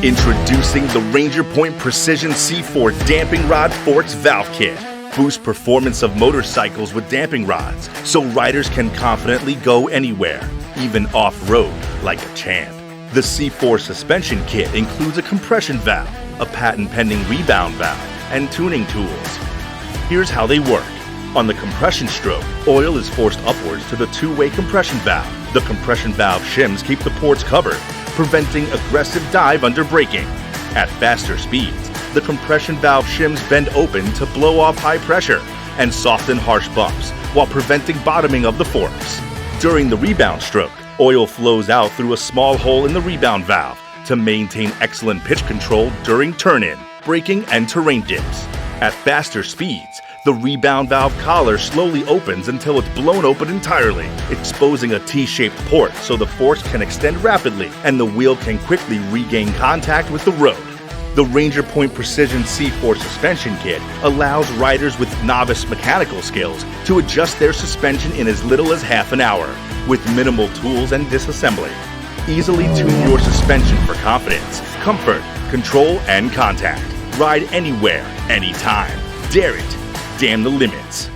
Introducing the Ranger Point Precision C4 Damping Rod Forks Valve Kit. Boost performance of motorcycles with damping rods so riders can confidently go anywhere, even off-road like a champ. The C4 suspension kit includes a compression valve, a patent-pending rebound valve, and tuning tools. Here's how they work. On the compression stroke, oil is forced upwards to the two-way compression valve. The compression valve shims keep the ports covered, preventing aggressive dive under braking. At faster speeds, the compression valve shims bend open to blow off high pressure and soften harsh bumps while preventing bottoming of the forks. During the rebound stroke, oil flows out through a small hole in the rebound valve to maintain excellent pitch control during turn-in, braking, and terrain dips. At faster speeds, the rebound valve collar slowly opens until it's blown open entirely, exposing a T-shaped port so the forks can extend rapidly and the wheel can quickly regain contact with the road. The Ranger Point Precision C4 suspension kit allows riders with novice mechanical skills to adjust their suspension in as little as half an hour, with minimal tools and disassembly. Easily tune your suspension for confidence, comfort, control, and contact. Ride anywhere, anytime. Dare it. Damn the limits.